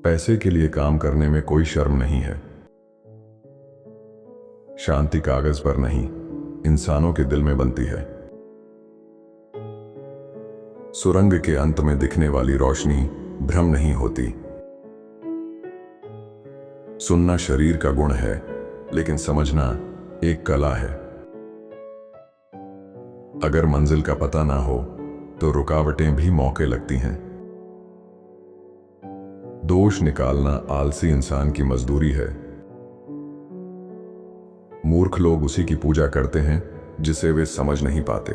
पैसे के लिए काम करने में कोई शर्म नहीं है। शांति कागज पर नहीं, इंसानों के दिल में बनती है। सुरंग के अंत में दिखने वाली रोशनी भ्रम नहीं होती। सुनना शरीर का गुण है, लेकिन समझना एक कला है। अगर मंजिल का पता ना हो तो रुकावटें भी मौके लगती हैं। दोष निकालना आलसी इंसान की मजदूरी है। मूर्ख लोग उसी की पूजा करते हैं जिसे वे समझ नहीं पाते।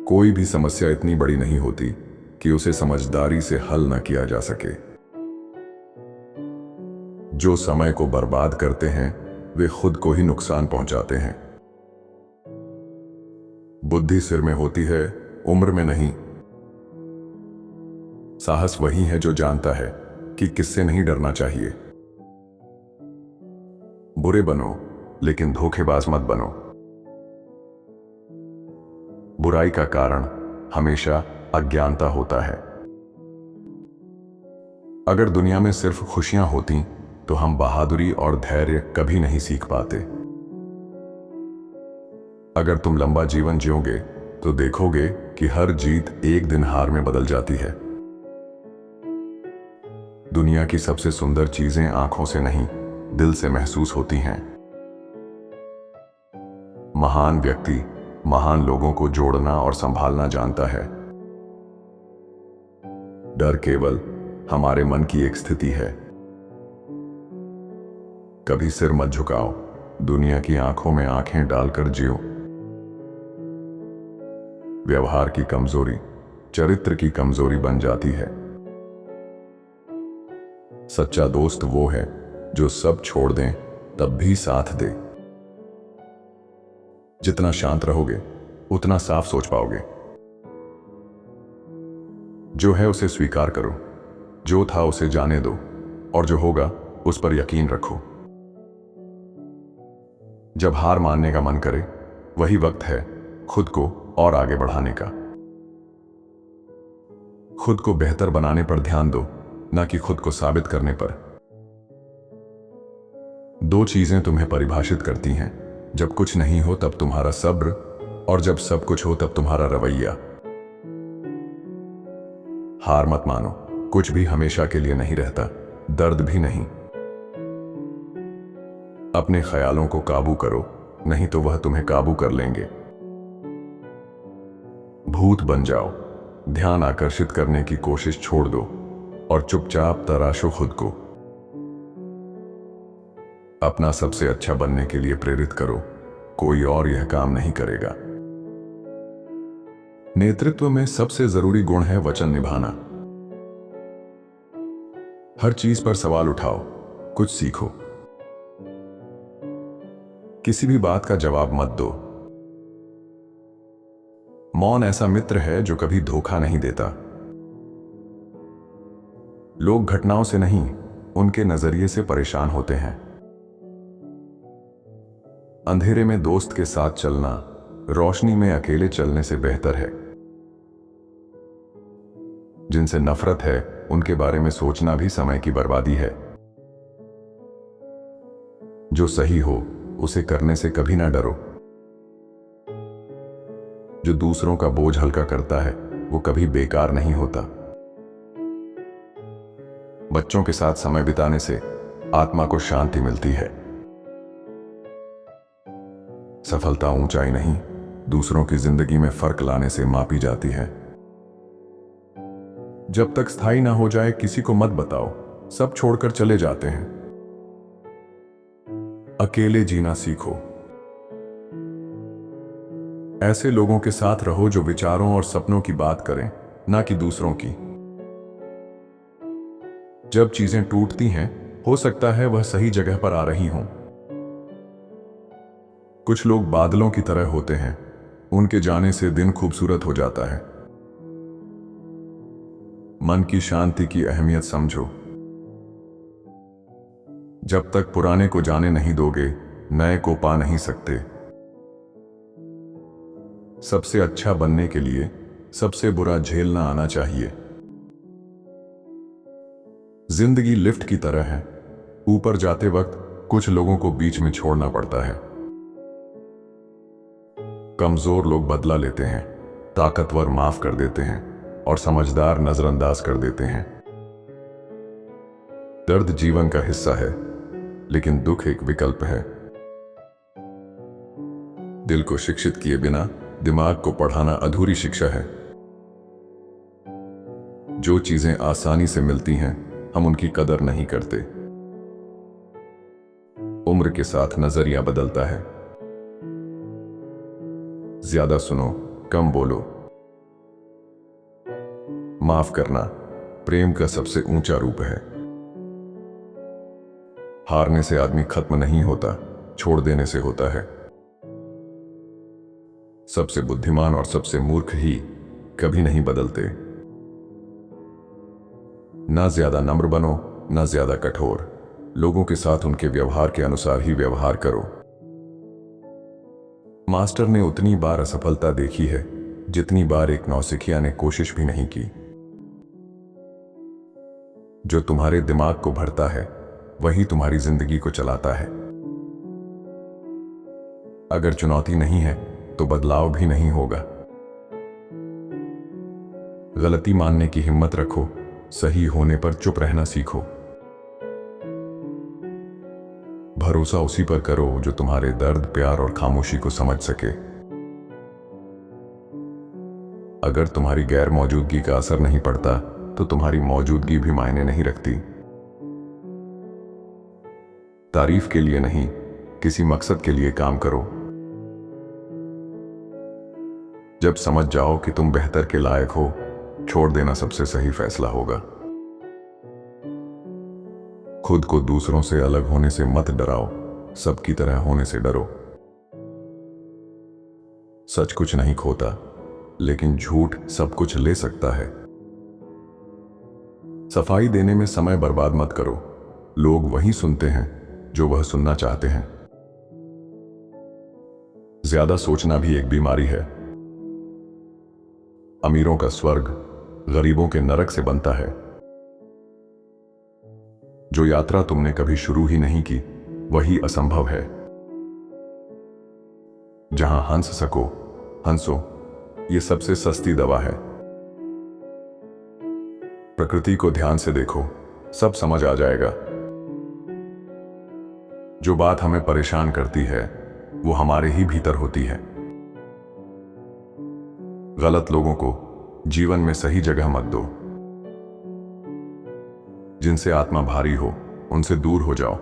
कोई भी समस्या इतनी बड़ी नहीं होती कि उसे समझदारी से हल न किया जा सके। जो समय को बर्बाद करते हैं वे खुद को ही नुकसान पहुंचाते हैं। बुद्धि सिर में होती है, उम्र में नहीं। साहस वही है जो जानता है कि किससे नहीं डरना चाहिए। बुरे बनो, लेकिन धोखेबाज मत बनो। बुराई का कारण हमेशा अज्ञानता होता है। अगर दुनिया में सिर्फ खुशियां होती तो हम बहादुरी और धैर्य कभी नहीं सीख पाते। अगर तुम लंबा जीवन जियोगे तो देखोगे कि हर जीत एक दिन हार में बदल जाती है। दुनिया की सबसे सुंदर चीजें आंखों से नहीं, दिल से महसूस होती हैं। महान व्यक्ति महान लोगों को जोड़ना और संभालना जानता है। डर केवल हमारे मन की एक स्थिति है। कभी सिर मत झुकाओ, दुनिया की आंखों में आंखें डालकर जियो। व्यवहार की कमजोरी चरित्र की कमजोरी बन जाती है। सच्चा दोस्त वो है जो सब छोड़ दें तब भी साथ दे। जितना शांत रहोगे उतना साफ सोच पाओगे। जो है उसे स्वीकार करो, जो था उसे जाने दो, और जो होगा उस पर यकीन रखो। जब हार मानने का मन करे वही वक्त है खुद को और आगे बढ़ाने का। खुद को बेहतर बनाने पर ध्यान दो, ना कि खुद को साबित करने पर। दो चीजें तुम्हें परिभाषित करती हैं, जब कुछ नहीं हो तब तुम्हारा सब्र, और जब सब कुछ हो तब तुम्हारा रवैया। हार मत मानो, कुछ भी हमेशा के लिए नहीं रहता, दर्द भी नहीं। अपने ख्यालों को काबू करो, नहीं तो वह तुम्हें काबू कर लेंगे। भूत बन जाओ, ध्यान आकर्षित करने की कोशिश छोड़ दो और चुपचाप तराशो खुद को। अपना सबसे अच्छा बनने के लिए प्रेरित करो, कोई और यह काम नहीं करेगा। नेतृत्व में सबसे जरूरी गुण है वचन निभाना। हर चीज पर सवाल उठाओ, कुछ सीखो। किसी भी बात का जवाब मत दो। मौन ऐसा मित्र है जो कभी धोखा नहीं देता। लोग घटनाओं से नहीं, उनके नजरिए से परेशान होते हैं। अंधेरे में दोस्त के साथ चलना रोशनी में अकेले चलने से बेहतर है। जिनसे नफरत है उनके बारे में सोचना भी समय की बर्बादी है। जो सही हो उसे करने से कभी ना डरो। जो दूसरों का बोझ हल्का करता है वो कभी बेकार नहीं होता। बच्चों के साथ समय बिताने से आत्मा को शांति मिलती है। सफलता ऊंचाई नहीं, दूसरों की जिंदगी में फर्क लाने से मापी जाती है। जब तक स्थायी ना हो जाए किसी को मत बताओ, सब छोड़कर चले जाते हैं। अकेले जीना सीखो। ऐसे लोगों के साथ रहो जो विचारों और सपनों की बात करें, ना कि दूसरों की। जब चीजें टूटती हैं, हो सकता है वह सही जगह पर आ रही हों। कुछ लोग बादलों की तरह होते हैं, उनके जाने से दिन खूबसूरत हो जाता है। मन की शांति की अहमियत समझो। जब तक पुराने को जाने नहीं दोगे, नए को पा नहीं सकते। सबसे अच्छा बनने के लिए सबसे बुरा झेलना आना चाहिए। जिंदगी लिफ्ट की तरह है। ऊपर जाते वक्त कुछ लोगों को बीच में छोड़ना पड़ता है। कमजोर लोग बदला लेते हैं, ताकतवर माफ कर देते हैं और समझदार नजरअंदाज कर देते हैं। दर्द जीवन का हिस्सा है, लेकिन दुख एक विकल्प है। दिल को शिक्षित किए बिना दिमाग को पढ़ाना अधूरी शिक्षा है। जो चीजें आसानी से मिलती हैं, हम उनकी कदर नहीं करते। उम्र के साथ नजरिया बदलता है। ज्यादा सुनो, कम बोलो। माफ करना प्रेम का सबसे ऊंचा रूप है। हारने से आदमी खत्म नहीं होता, छोड़ देने से होता है। सबसे बुद्धिमान और सबसे मूर्ख ही कभी नहीं बदलते। ना ज्यादा नम्र बनो, ना ज्यादा कठोर। लोगों के साथ उनके व्यवहार के अनुसार ही व्यवहार करो। मास्टर ने उतनी बार असफलता देखी है जितनी बार एक नौसिखिया ने कोशिश भी नहीं की। जो तुम्हारे दिमाग को भरता है वही तुम्हारी जिंदगी को चलाता है। अगर चुनौती नहीं है तो बदलाव भी नहीं होगा। गलती मानने की हिम्मत रखो, सही होने पर चुप रहना सीखो। भरोसा उसी पर करो जो तुम्हारे दर्द, प्यार और खामोशी को समझ सके। अगर तुम्हारी गैर मौजूदगी का असर नहीं पड़ता तो तुम्हारी मौजूदगी भी मायने नहीं रखती। तारीफ के लिए नहीं, किसी मकसद के लिए काम करो। जब समझ जाओ कि तुम बेहतर के लायक हो, छोड़ देना सबसे सही फैसला होगा। खुद को दूसरों से अलग होने से मत डराओ, सबकी तरह होने से डरो। सच कुछ नहीं खोता, लेकिन झूठ सब कुछ ले सकता है। सफाई देने में समय बर्बाद मत करो। लोग वही सुनते हैं जो वह सुनना चाहते हैं। ज्यादा सोचना भी एक बीमारी है। अमीरों का स्वर्ग गरीबों के नरक से बनता है। जो यात्रा तुमने कभी शुरू ही नहीं की वही असंभव है। जहां हंस सको हंसो, यह सबसे सस्ती दवा है। प्रकृति को ध्यान से देखो, सब समझ आ जाएगा। जो बात हमें परेशान करती है वो हमारे ही भीतर होती है। गलत लोगों को जीवन में सही जगह मत दो। जिनसे आत्मा भारी हो उनसे दूर हो जाओ।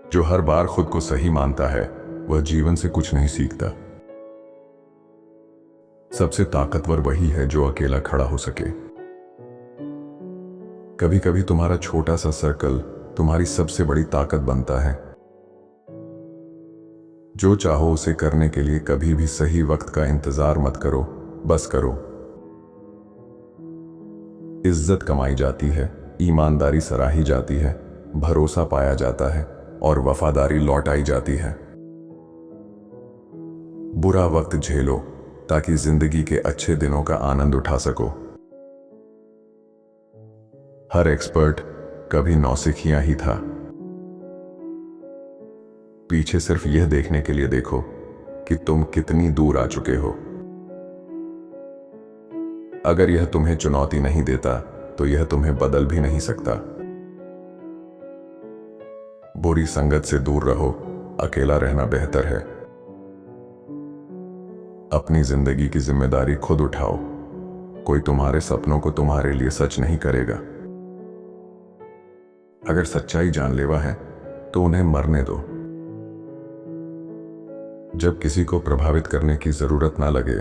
जो हर बार खुद को सही मानता है वह जीवन से कुछ नहीं सीखता। सबसे ताकतवर वही है जो अकेला खड़ा हो सके। कभी कभी तुम्हारा छोटा सा सर्कल तुम्हारी सबसे बड़ी ताकत बनता है। जो चाहो उसे करने के लिए कभी भी सही वक्त का इंतजार मत करो, बस करो। इज्जत कमाई जाती है, ईमानदारी सराही जाती है, भरोसा पाया जाता है और वफादारी लौटाई जाती है। बुरा वक्त झेलो ताकि जिंदगी के अच्छे दिनों का आनंद उठा सको। हर एक्सपर्ट कभी नौसिखिया ही था। पीछे सिर्फ यह देखने के लिए देखो कि तुम कितनी दूर आ चुके हो। अगर यह तुम्हें चुनौती नहीं देता तो यह तुम्हें बदल भी नहीं सकता। बुरी संगत से दूर रहो, अकेला रहना बेहतर है। अपनी जिंदगी की जिम्मेदारी खुद उठाओ। कोई तुम्हारे सपनों को तुम्हारे लिए सच नहीं करेगा। अगर सच्चाई जानलेवा है तो उन्हें मरने दो। जब किसी को प्रभावित करने की जरूरत ना लगे,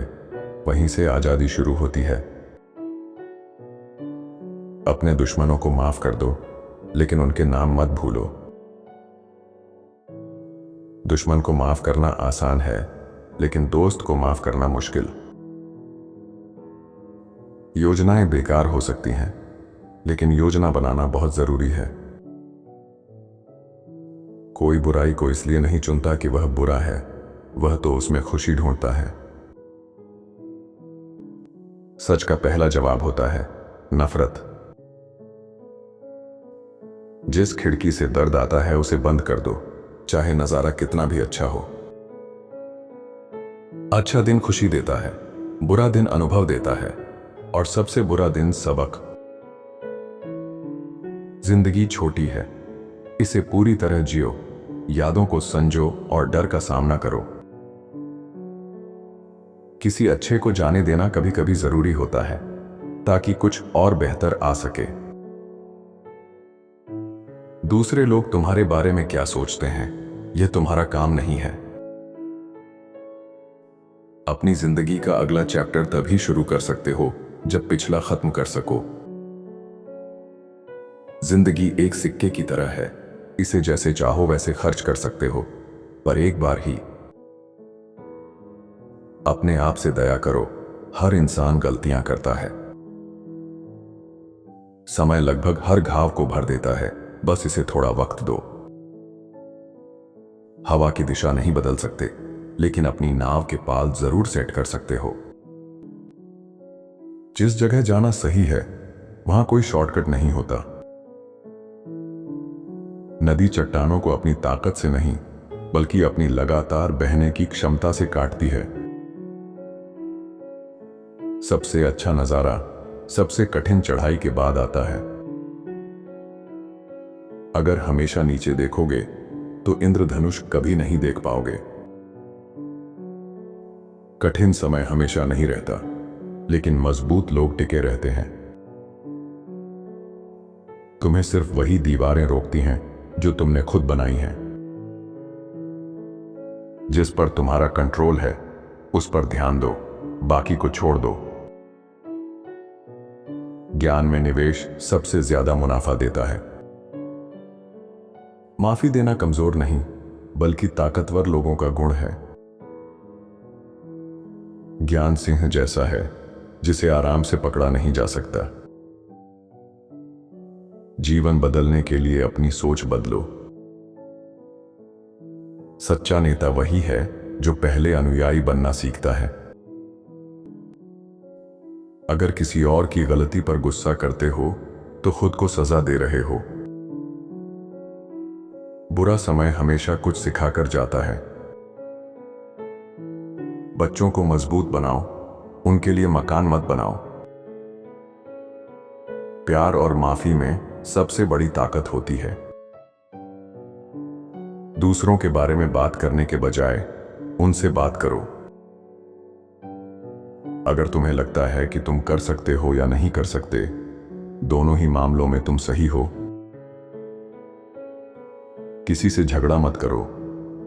वहीं से आजादी शुरू होती है। अपने दुश्मनों को माफ कर दो, लेकिन उनके नाम मत भूलो। दुश्मन को माफ करना आसान है, लेकिन दोस्त को माफ करना मुश्किल। योजनाएं बेकार हो सकती हैं, लेकिन योजना बनाना बहुत जरूरी है। कोई बुराई को इसलिए नहीं चुनता कि वह बुरा है, वह तो उसमें खुशी ढूंढता है। सच का पहला जवाब होता है नफरत। जिस खिड़की से दर्द आता है उसे बंद कर दो, चाहे नजारा कितना भी अच्छा हो। अच्छा दिन खुशी देता है, बुरा दिन अनुभव देता है, और सबसे बुरा दिन सबक। जिंदगी छोटी है, इसे पूरी तरह जियो, यादों को संजो और डर का सामना करो। किसी अच्छे को जाने देना कभी कभी जरूरी होता है, ताकि कुछ और बेहतर आ सके। दूसरे लोग तुम्हारे बारे में क्या सोचते हैं, यह तुम्हारा काम नहीं है। अपनी जिंदगी का अगला चैप्टर तभी शुरू कर सकते हो जब पिछला खत्म कर सको। जिंदगी एक सिक्के की तरह है, इसे जैसे चाहो वैसे खर्च कर सकते हो, पर एक बार ही। अपने आप से दया करो, हर इंसान गलतियां करता है। समय लगभग हर घाव को भर देता है, बस इसे थोड़ा वक्त दो। हवा की दिशा नहीं बदल सकते, लेकिन अपनी नाव के पाल जरूर सेट कर सकते हो। जिस जगह जाना सही है, वहां कोई शॉर्टकट नहीं होता। नदी चट्टानों को अपनी ताकत से नहीं, बल्कि अपनी लगातार बहने की क्षमता से काटती है। सबसे अच्छा नजारा सबसे कठिन चढ़ाई के बाद आता है। अगर हमेशा नीचे देखोगे तो इंद्रधनुष कभी नहीं देख पाओगे। कठिन समय हमेशा नहीं रहता, लेकिन मजबूत लोग टिके रहते हैं। तुम्हें सिर्फ वही दीवारें रोकती हैं जो तुमने खुद बनाई हैं। जिस पर तुम्हारा कंट्रोल है उस पर ध्यान दो, बाकी को छोड़ दो। ज्ञान में निवेश सबसे ज्यादा मुनाफा देता है। माफी देना कमजोर नहीं, बल्कि ताकतवर लोगों का गुण है। ज्ञान सिंह जैसा है जिसे आराम से पकड़ा नहीं जा सकता। जीवन बदलने के लिए अपनी सोच बदलो। सच्चा नेता वही है जो पहले अनुयायी बनना सीखता है। अगर किसी और की गलती पर गुस्सा करते हो तो खुद को सजा दे रहे हो। बुरा समय हमेशा कुछ सिखाकर जाता है। बच्चों को मजबूत बनाओ, उनके लिए मकान मत बनाओ। प्यार और माफी में सबसे बड़ी ताकत होती है। दूसरों के बारे में बात करने के बजाय उनसे बात करो। अगर तुम्हें लगता है कि तुम कर सकते हो या नहीं कर सकते, दोनों ही मामलों में तुम सही हो। किसी से झगड़ा मत करो।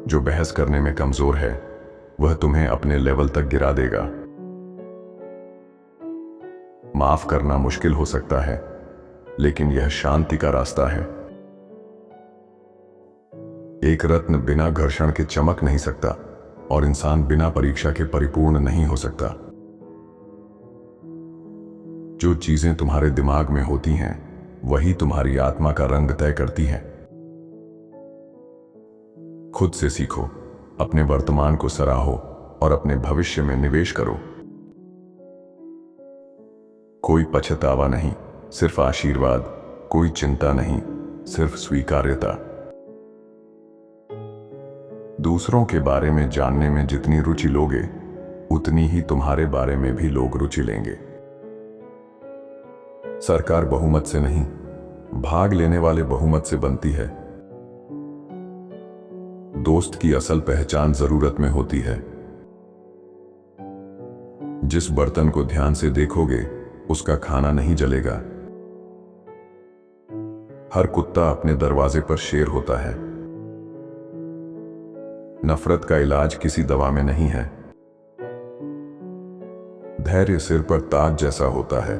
जो बहस करने में कमजोर है वह तुम्हें अपने लेवल तक गिरा देगा। माफ करना मुश्किल हो सकता है, लेकिन यह शांति का रास्ता है। एक रत्न बिना घर्षण के चमक नहीं सकता, और इंसान बिना परीक्षा के परिपूर्ण नहीं हो सकता। जो चीजें तुम्हारे दिमाग में होती हैं, वही तुम्हारी आत्मा का रंग तय करती हैं। खुद से सीखो, अपने वर्तमान को सराहो और अपने भविष्य में निवेश करो। कोई पछतावा नहीं, सिर्फ आशीर्वाद। कोई चिंता नहीं, सिर्फ स्वीकार्यता। दूसरों के बारे में जानने में जितनी रुचि लोगे, उतनी ही तुम्हारे बारे में भी लोग रुचि लेंगे। सरकार बहुमत से नहीं, भाग लेने वाले बहुमत से बनती है। दोस्त की असल पहचान जरूरत में होती है। जिस बर्तन को ध्यान से देखोगे उसका खाना नहीं जलेगा। हर कुत्ता अपने दरवाजे पर शेर होता है। नफरत का इलाज किसी दवा में नहीं है। धैर्य सिर पर ताज जैसा होता है।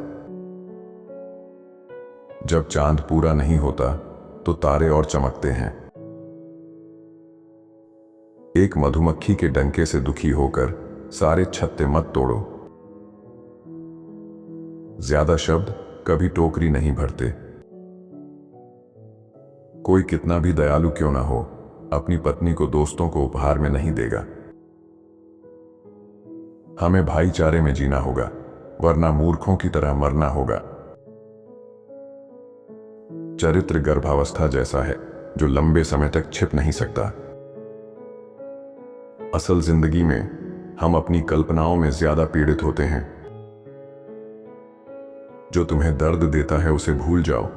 जब चांद पूरा नहीं होता तो तारे और चमकते हैं। एक मधुमक्खी के डंके से दुखी होकर सारे छत्ते मत तोड़ो। ज्यादा शब्द कभी टोकरी नहीं भरते। कोई कितना भी दयालु क्यों ना हो, अपनी पत्नी को दोस्तों को उपहार में नहीं देगा। हमें भाईचारे में जीना होगा, वरना मूर्खों की तरह मरना होगा। चरित्र गर्भावस्था जैसा है जो लंबे समय तक छिप नहीं सकता। असल जिंदगी में हम अपनी कल्पनाओं में ज्यादा पीड़ित होते हैं। जो तुम्हें दर्द देता है उसे भूल जाओ,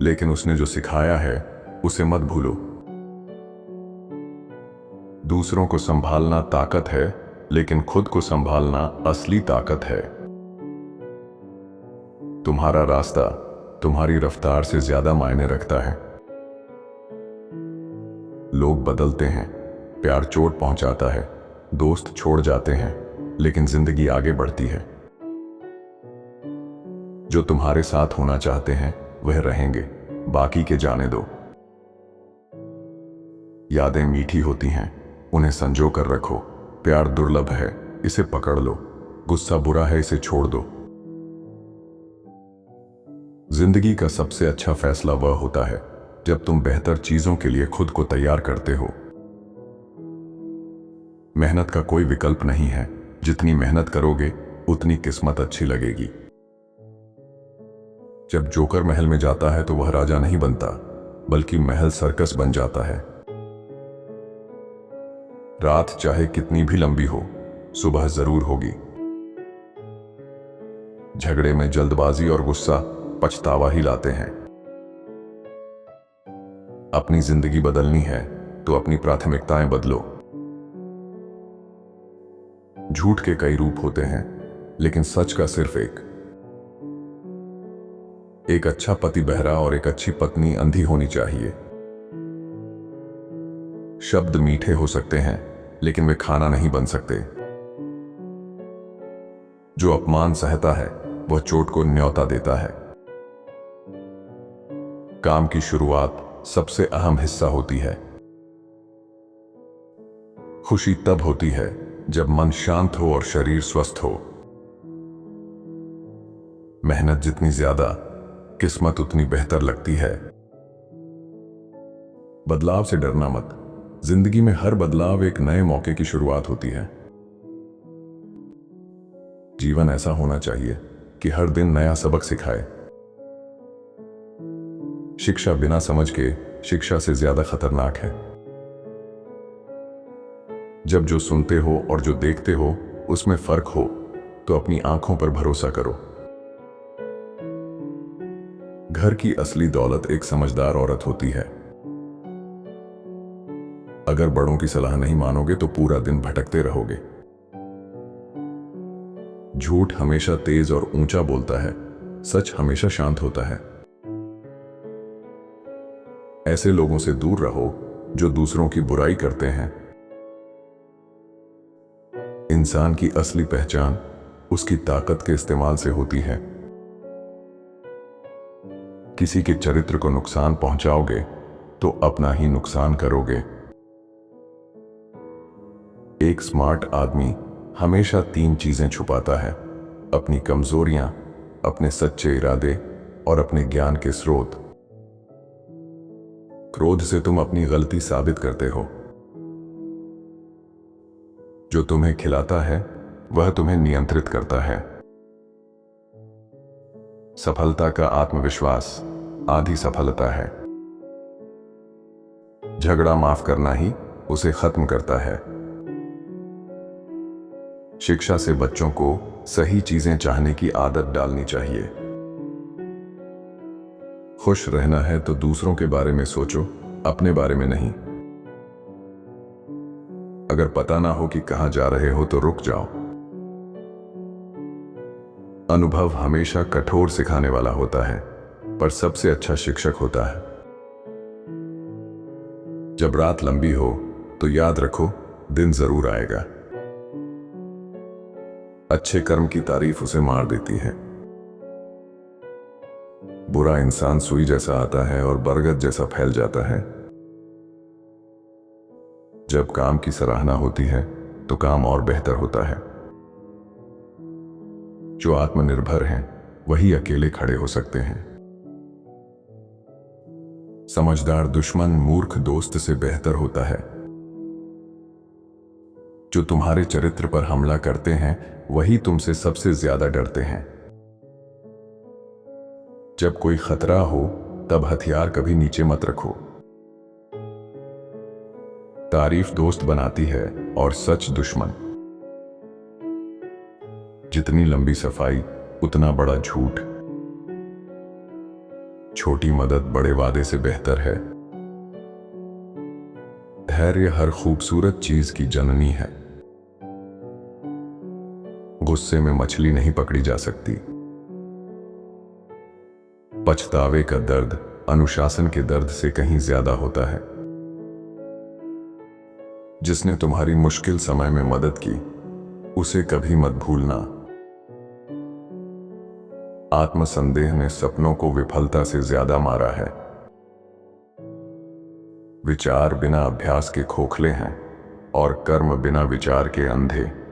लेकिन उसने जो सिखाया है उसे मत भूलो। दूसरों को संभालना ताकत है, लेकिन खुद को संभालना असली ताकत है। तुम्हारा रास्ता तुम्हारी रफ्तार से ज्यादा मायने रखता है। लोग बदलते हैं, प्यार चोट पहुंचाता है, दोस्त छोड़ जाते हैं, लेकिन जिंदगी आगे बढ़ती है। जो तुम्हारे साथ होना चाहते हैं वह रहेंगे, बाकी के जाने दो। यादें मीठी होती हैं, उन्हें संजो कर रखो। प्यार दुर्लभ है, इसे पकड़ लो। गुस्सा बुरा है, इसे छोड़ दो। जिंदगी का सबसे अच्छा फैसला वह होता है जब तुम बेहतर चीजों के लिए खुद को तैयार करते हो। मेहनत का कोई विकल्प नहीं है। जितनी मेहनत करोगे उतनी किस्मत अच्छी लगेगी। जब जोकर महल में जाता है तो वह राजा नहीं बनता, बल्कि महल सर्कस बन जाता है। रात चाहे कितनी भी लंबी हो, सुबह जरूर होगी। झगड़े में जल्दबाजी और गुस्सा पछतावा ही लाते हैं। अपनी जिंदगी बदलनी है तो अपनी प्राथमिकताएं बदलो। झूठ के कई रूप होते हैं, लेकिन सच का सिर्फ एक अच्छा पति बहरा और एक अच्छी पत्नी अंधी होनी चाहिए। शब्द मीठे हो सकते हैं, लेकिन वे खाना नहीं बन सकते। जो अपमान सहता है वह चोट को न्योता देता है। काम की शुरुआत सबसे अहम हिस्सा होती है। खुशी तब होती है जब मन शांत हो और शरीर स्वस्थ हो। मेहनत जितनी ज्यादा, किस्मत उतनी बेहतर लगती है। बदलाव से डरना मत। जिंदगी में हर बदलाव एक नए मौके की शुरुआत होती है। जीवन ऐसा होना चाहिए कि हर दिन नया सबक सिखाए। शिक्षा बिना समझ के शिक्षा से ज्यादा खतरनाक है। जब जो सुनते हो और जो देखते हो उसमें फर्क हो तो अपनी आंखों पर भरोसा करो। घर की असली दौलत एक समझदार औरत होती है। अगर बड़ों की सलाह नहीं मानोगे तो पूरा दिन भटकते रहोगे। झूठ हमेशा तेज और ऊंचा बोलता है, सच हमेशा शांत होता है। ऐसे लोगों से दूर रहो जो दूसरों की बुराई करते हैं। इंसान की असली पहचान उसकी ताकत के इस्तेमाल से होती है। किसी के चरित्र को नुकसान पहुंचाओगे तो अपना ही नुकसान करोगे। एक स्मार्ट आदमी हमेशा 3 चीजें छुपाता है: अपनी कमजोरियां, अपने सच्चे इरादे और अपने ज्ञान के स्रोत। क्रोध से तुम अपनी गलती साबित करते हो। जो तुम्हें खिलाता है वह तुम्हें नियंत्रित करता है। सफलता का आत्मविश्वास आधी सफलता है। झगड़ा माफ करना ही उसे खत्म करता है। शिक्षा से बच्चों को सही चीजें चाहने की आदत डालनी चाहिए। खुश रहना है तो दूसरों के बारे में सोचो, अपने बारे में नहीं। अगर पता ना हो कि कहां जा रहे हो तो रुक जाओ। अनुभव हमेशा कठोर सिखाने वाला होता है, पर सबसे अच्छा शिक्षक होता है। जब रात लंबी हो तो याद रखो, दिन जरूर आएगा। अच्छे कर्म की तारीफ उसे मार देती है। बुरा इंसान सुई जैसा आता है और बरगद जैसा फैल जाता है। जब काम की सराहना होती है तो काम और बेहतर होता है। जो आत्मनिर्भर हैं वही अकेले खड़े हो सकते हैं। समझदार दुश्मन मूर्ख दोस्त से बेहतर होता है। जो तुम्हारे चरित्र पर हमला करते हैं वही तुमसे सबसे ज्यादा डरते हैं। जब कोई खतरा हो तब हथियार कभी नीचे मत रखो। तारीफ दोस्त बनाती है और सच दुश्मन। जितनी लंबी सफाई उतना बड़ा झूठ। छोटी मदद बड़े वादे से बेहतर है। धैर्य हर खूबसूरत चीज की जननी है। गुस्से में मछली नहीं पकड़ी जा सकती। पछतावे का दर्द अनुशासन के दर्द से कहीं ज्यादा होता है। जिसने तुम्हारी मुश्किल समय में मदद की उसे कभी मत भूलना। आत्मसंदेह ने सपनों को विफलता से ज्यादा मारा है। विचार बिना अभ्यास के खोखले हैं और कर्म बिना विचार के अंधे।